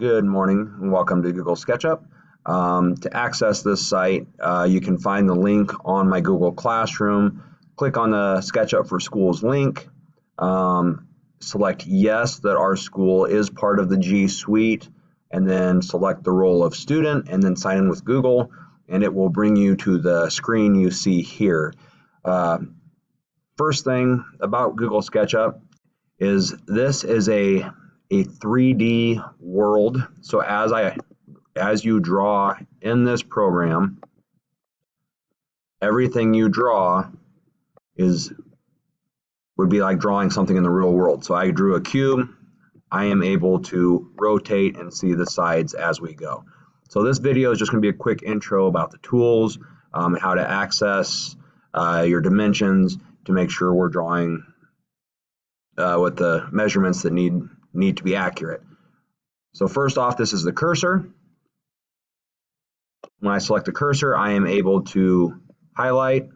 Good morning and welcome to Google SketchUp. To access this site, you can find the link on my Google Classroom. Click on the SketchUp for Schools link. Select yes that our school is part of the G Suite, and then select the role of student and then sign in with Google, and it will bring you to the screen you see here. First thing about Google SketchUp is this is a 3D world. So as you draw in this program, everything you draw would be like drawing something in the real world. So I drew a cube. I am able to rotate and see the sides as we go. So this video is just going to be a quick intro about the tools, how to access your dimensions to make sure we're drawing with the measurements that need to be accurate. So first off, this is the cursor. When I select the cursor, I am able to highlight.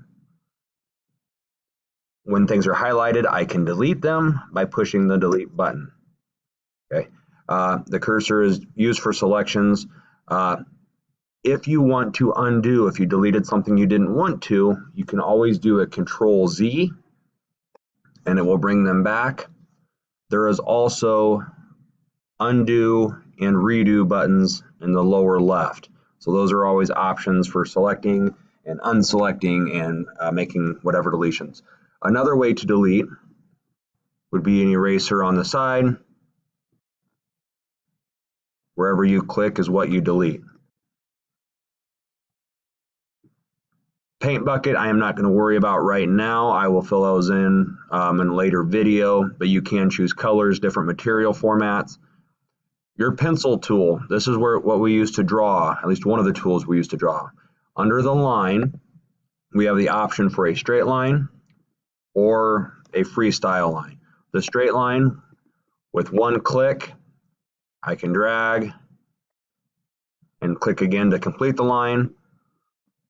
When things are highlighted, I can delete them by pushing the delete button. Okay. The cursor is used for selections. If you want to undo, if you deleted something you didn't want to, you can always do a Control-Z and it will bring them back. There is also undo and redo buttons in the lower left. So those are always options for selecting and unselecting and making whatever deletions. Another way to delete would be an eraser on the side. Wherever you click is what you delete. Paint bucket, I am not going to worry about right now. I will fill those in a later video, but you can choose colors, different material formats. Your pencil tool, this is what we use to draw, at least one of the tools we use to draw. Under the line, we have the option for a straight line or a freestyle line. The straight line, with one click, I can drag and click again to complete the line.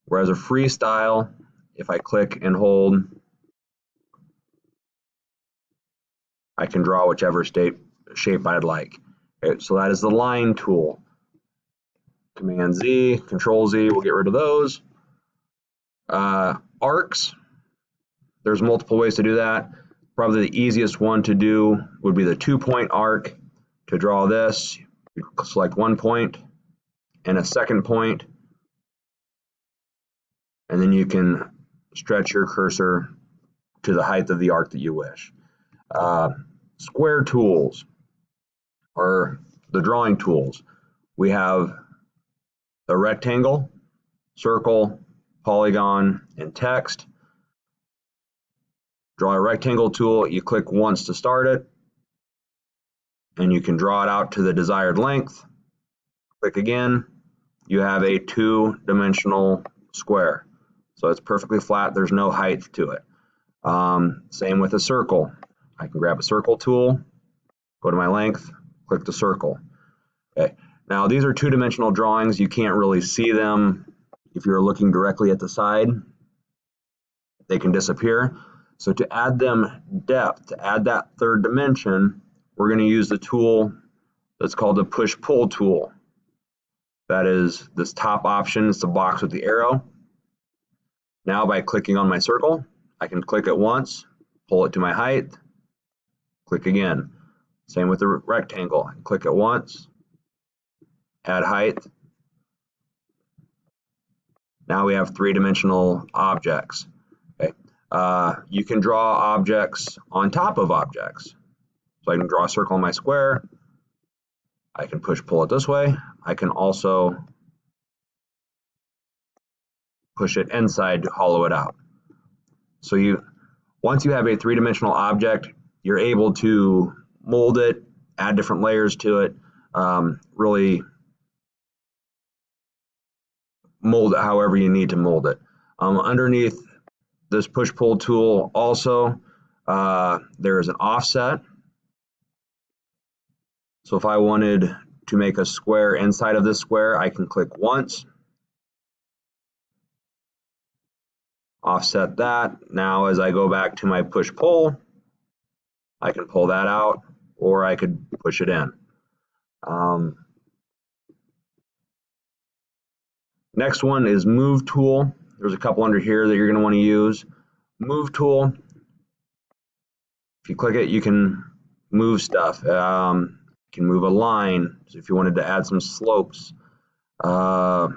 Whereas a freestyle, if I click and hold, I can draw whichever shape I'd like. Okay, so that is the line tool. Command-Z, Control-Z, we'll get rid of those. Arcs, there's multiple ways to do that. Probably the easiest one to do would be the 2-point arc. To draw this, you select 1 point and a second point, and then you can stretch your cursor to the height of the arc that you wish. Square tools are the drawing tools. We have the rectangle, circle, polygon, and text. Draw a rectangle tool, you click once to start it, and you can draw it out to the desired length. Click again, you have a 2-dimensional square. So it's perfectly flat, there's no height to it. Same with a circle. I can grab a circle tool, go to my length, click the circle. Okay. Now these are 2-dimensional drawings, you can't really see them if you're looking directly at the side. They can disappear. So to add them depth, to add that third dimension, we're going to use the tool that's called the push-pull tool. That is this top option, it's the box with the arrow. Now by clicking on my circle, I can click it once, pull it to my height, click again. Same with the rectangle, click it once, add height. Now we have 3-dimensional objects. Okay. You can draw objects on top of objects. So I can draw a circle on my square. I can push-pull it this way. I can also push it inside to hollow it out. So once you have a 3-dimensional object, you're able to mold it, add different layers to it, really mold it however you need to mold it. Underneath this push-pull tool also, there is an offset. So if I wanted to make a square inside of this square, I can click once, offset that. Now as I go back to my push-pull, I can pull that out or I could push it in. Next one is Move Tool. There's a couple under here that you're going to want to use. Move Tool, if you click it, you can move stuff. You can move a line, so if you wanted to add some slopes. The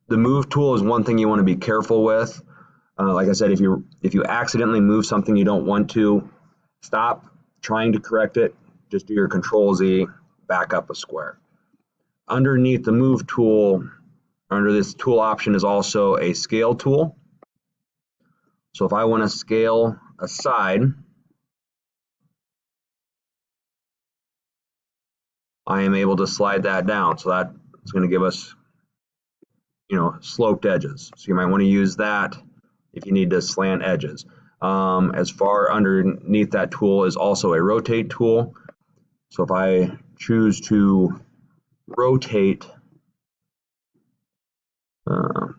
Move Tool is one thing you want to be careful with. Like I said, if you accidentally move something you don't want to, stop trying to correct it. Just do your Control-Z, back up a square. Underneath the Move Tool, under this tool option is also a Scale tool. So if I want to scale a side, I am able to slide that down. So that's going to give us, sloped edges. So you might want to use that if you need to slant edges. As far underneath that tool is also a Rotate tool. So if I choose to rotate, so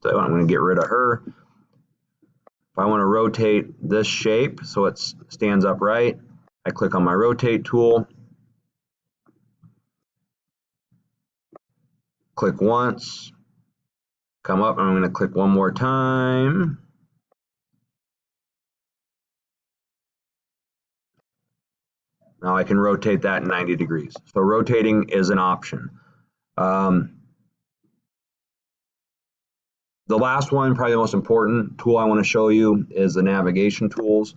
I'm going to get rid of her. If I want to rotate this shape so it stands upright, I click on my Rotate tool, click once, come up, and I'm going to click one more time. Now I can rotate that 90 degrees. So rotating is an option. The last one, probably the most important tool I want to show you, is the navigation tools.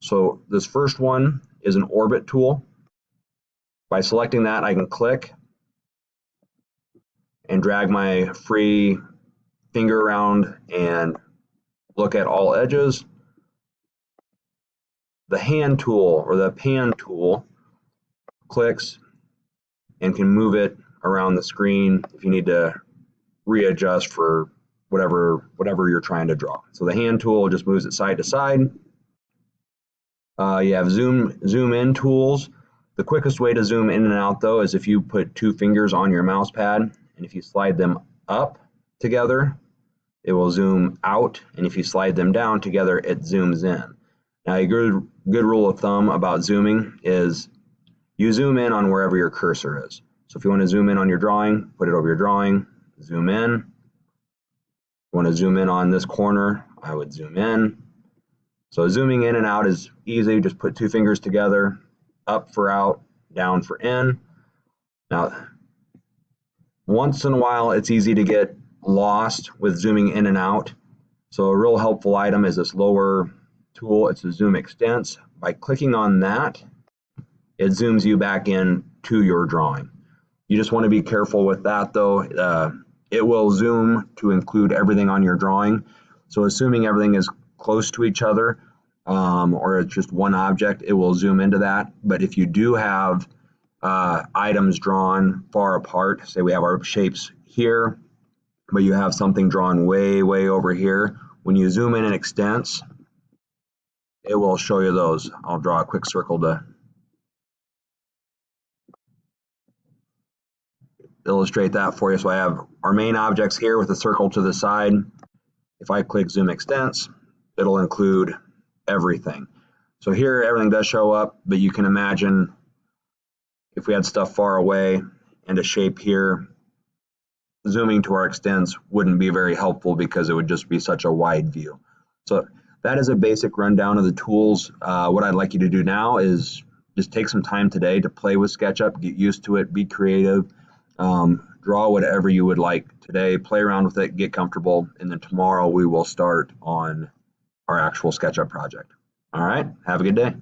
So this first one is an orbit tool. By selecting that, I can click and drag my free finger around and look at all edges. The hand tool or the pan tool clicks and can move it around the screen if you need to readjust for whatever you're trying to draw. So the hand tool just moves it side to side. You have zoom in tools. The quickest way to zoom in and out though is if you put two fingers on your mouse pad, and if you slide them up together, it will zoom out, and if you slide them down together, it zooms in. Now, a good rule of thumb about zooming is you zoom in on wherever your cursor is. So if you want to zoom in on your drawing, put it over your drawing, zoom in. If you want to zoom in on this corner, I would zoom in. So zooming in and out is easy. Just put two fingers together, up for out, down for in. Now, once in a while, it's easy to get lost with zooming in and out. So a real helpful item is this lower tool. It's a Zoom Extents. By clicking on that, it zooms you back in to your drawing. You just want to be careful with that though. It will zoom to include everything on your drawing. So assuming everything is close to each other, or it's just one object, it will zoom into that. But if you do have items drawn far apart, say we have our shapes here, but you have something drawn way over here, when you zoom in and extents, it will show you those. I'll draw a quick circle to illustrate that for you. So I have our main objects here with a circle to the side. If I click Zoom Extents, it'll include everything. So here everything does show up, but you can imagine if we had stuff far away and a shape here, zooming to our extents wouldn't be very helpful because it would just be such a wide view. So that is a basic rundown of the tools. What I'd like you to do now is just take some time today to play with SketchUp, get used to it, be creative, draw whatever you would like today, play around with it, get comfortable, and then tomorrow we will start on our actual SketchUp project. All right, have a good day.